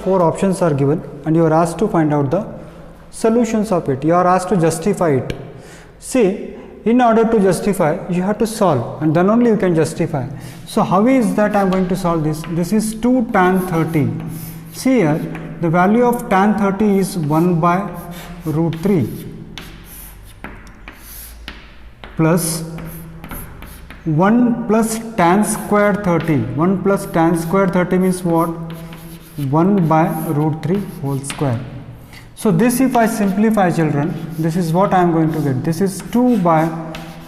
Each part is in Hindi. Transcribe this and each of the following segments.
4 options are given and you are asked to find out the solutions of it. You are asked to justify it. See, in order to justify, you have to solve and then only you can justify. So how is that I am going to solve this? This is 2 tan 30. See here, the value of tan 30 is 1 by root 3 plus 1 plus tan square 30. 1 plus tan square 30 means what? 1 by root 3 whole square. So this, if I simplify, children, this is what I am going to get. This is 2 by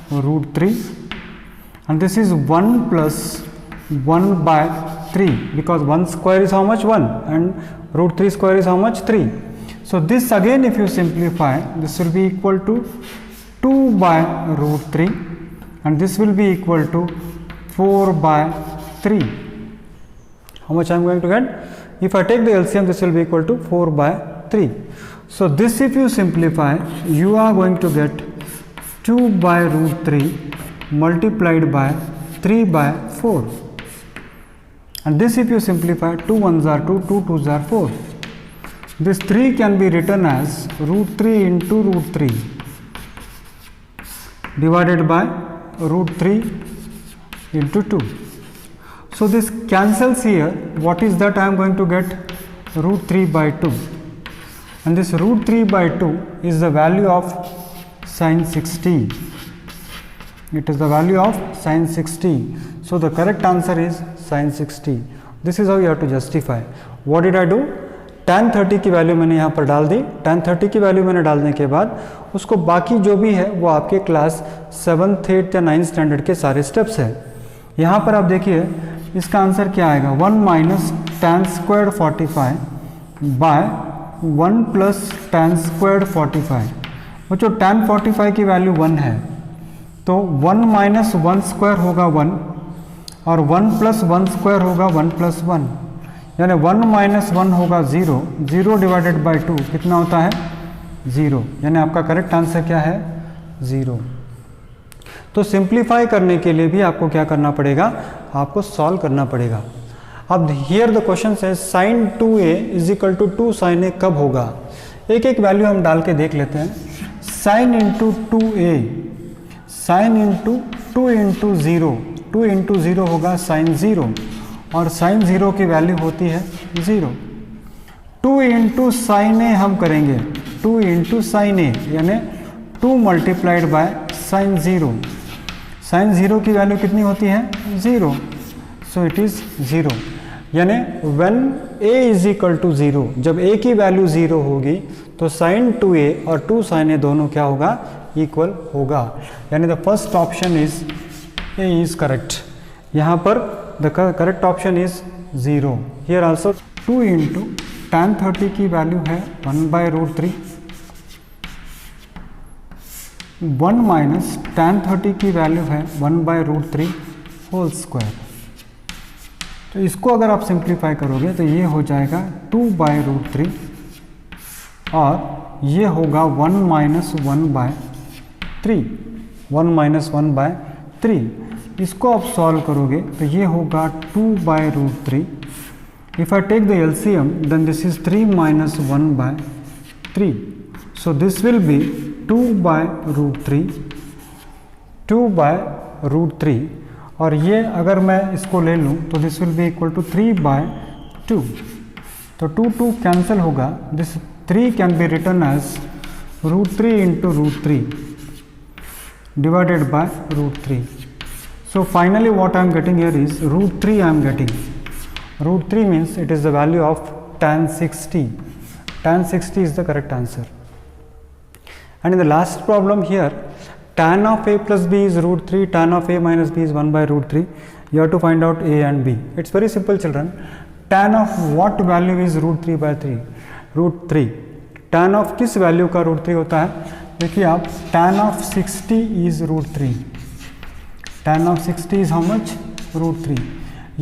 root 3 and this is 1 plus 1 by 3, because 1 square is how much? 1, and root 3 square is how much? 3. So this again, if you simplify, this will be equal to 2 by root 3 and this will be equal to 4 by 3. How much I am going to get? If I take the LCM, this will be equal to 4 by 3. So this, if you simplify, you are going to get 2 by root 3 multiplied by 3 by 4. And this, if you simplify, 2 1s are 2, 2 2s are 4. This 3 can be written as root 3 into root 3 divided by root 3 into 2. So this cancels here. What is that I am going to get? Root 3 by 2. And this root 3 by 2 is the value of sin 60. It is the value of sin 60. So the correct answer is sin 60. This is how you have to justify. What did I do? tan 30 की वैल्यू मैंने यहाँ पर डाल दी. tan 30 की वैल्यू मैंने डालने के बाद उसको बाकी जो भी है वो आपके क्लास 7th 8th या 9th स्टैंडर्ड के सारे स्टेप्स हैं. यहाँ पर आप देखिए इसका आंसर क्या आएगा? 1 minus tan square 45 by 1 plus tan square 45. वो जो tan 45 की वैल्यू 1 है तो 1 माइनस 1 स्क्वायर होगा 1 और 1 प्लस 1 स्क्वायर होगा 1 प्लस 1, यानी 1 माइनस 1 होगा 0. 0 डिवाइडेड बाई 2 कितना होता है? 0. यानी आपका करेक्ट आंसर क्या है? 0. तो सिंप्लीफाई करने के लिए भी आपको क्या करना पड़ेगा? आपको सॉल्व करना पड़ेगा. अब हियर द क्वेश्चन है sine 2a is equal to 2 sine a कब होगा? एक एक वैल्यू हम डाल के देख लेते हैं. Sine into 2a, sine into 2 into 0, 2 into 0 होगा साइन 0 और साइन 0 की वैल्यू होती है 0. 2 इंटू साइन ए हम करेंगे, 2 इंटू साइन ए यानी 2 मल्टीप्लाइड बाय साइन 0. साइन 0 की वैल्यू कितनी होती है? 0. So it is 0. यानी when a is equal to 0, जब a की वैल्यू 0 होगी तो साइन 2a और 2 साइन a दोनों क्या होगा? इक्वल होगा. यानी the first option is a is correct. यहाँ पर the correct option is 0. Here also 2 into tan 30 की वैल्यू है 1 बाय रूट 3, 1 माइनस tan 30 की वैल्यू है 1 बाय रूट 3 होल स्क्वायर. तो इसको अगर आप सिंप्लीफाई करोगे तो ये हो जाएगा 2 बाय रूट 3 और ये होगा 1 माइनस 1 बाय 3, 1 माइनस 1 बाय 3. इसको आप सॉल्व करोगे तो ये होगा 2 by root 3. If I take the LCM then this is 3 minus 1 by 3. So this will be 2 by root 3, 2 by root 3 और ये अगर मैं इसको ले लूँ तो this will be equal to 3 by 2. तो 2 2 कैंसिल होगा. This 3 can be written as root 3 into root 3 divided by root 3. So finally what I am getting here is root 3 I am getting. Root 3 means it is the value of tan 60. Tan 60 is the correct answer. And in the last problem here, tan of a plus b is root 3, tan of a minus b is 1 by root 3. You have to find out a and b. It's very simple, children. Tan of what value is root 3 by 3? Root 3. Tan of किस वैल्यू का रूट 3 होता है? देखिए आप, tan of 60 is root 3. Tan of 60 is how much? Root 3.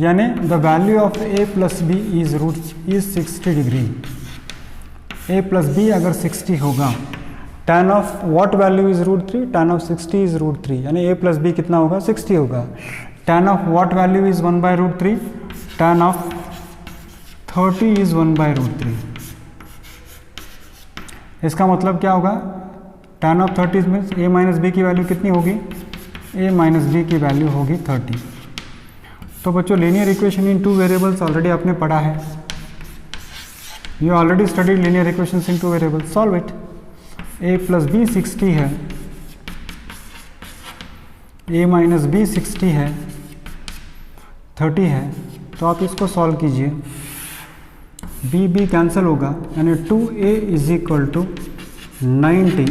यानी the value of a plus b is 60 degree. a plus b अगर 60 होगा, tan of what value is root 3? Tan of 60 is root 3. यानी a plus b कितना होगा? 60 होगा. Tan of what value is 1 by root 3? Tan of 30 इज 1/√3। इसका मतलब क्या होगा, tan of 30 means a minus B की वैल्यू कितनी होगी, a माइनस बी की वैल्यू होगी 30। तो बच्चों linear equation in 2 variables already आपने पढ़ा है, you already studied linear equations in 2 variables, solve it. a plus B 60 है, a माइनस बी 60 है, 30 है, तो आप इसको सॉल्व कीजिए, b कैंसिल होगा, यानी 2a इज इक्वल टू 90,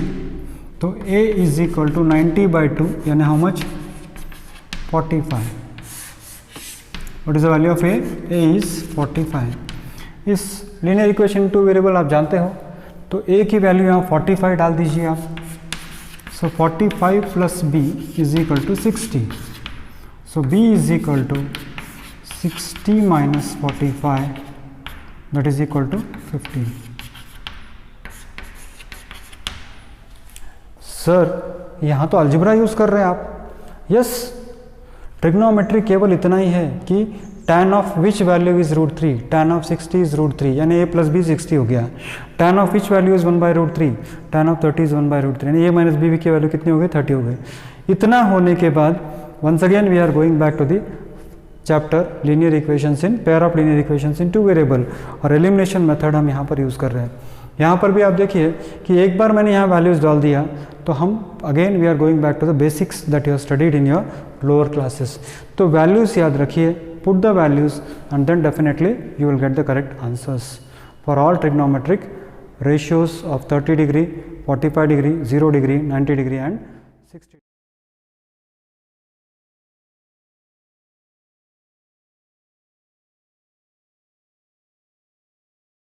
तो a इज इक्वल टू 90/2 यानी how much, 45। What is the value of a is 45। इस लीनियर इक्वेशन 2 वेरिएबल आप जानते हो, तो a की वैल्यू यहाँ 45 डाल दीजिए आप, so 45 plus b is equal to 60, so b is equal to 60 minus 45 that is equal to 15। Sir यहाँ तो अलजेब्रा यूज़ कर रहे हैं आप, यस, ट्रिग्नोमेट्री केवल इतना ही है कि tan of which value is √3, tan of 60 is √3, यानी a प्लस बी 60 हो गया, tan of which value is 1/√3, tan of 30 इज 1/√3, यानी a माइनस बी की वैल्यू कितनी हो गई, 30 हो गई। इतना होने के बाद once again we are going back to the chapter linear equations in pair of linear equations in 2 variable, और एलिमिनेशन मेथड हम यहाँ पर यूज़ कर रहे हैं। यहाँ पर भी आप देखिए कि एक बार मैंने यहाँ वैल्यूज़ डाल दिया, तो हम again we are going back to the basics that you have studied in your lower classes. तो वैल्यूज़ याद रखिए, put the values and then definitely you will get the correct answers for all trigonometric ratios of 30 degree, 45 degree, 0 degree, 90 degree and 60 degree.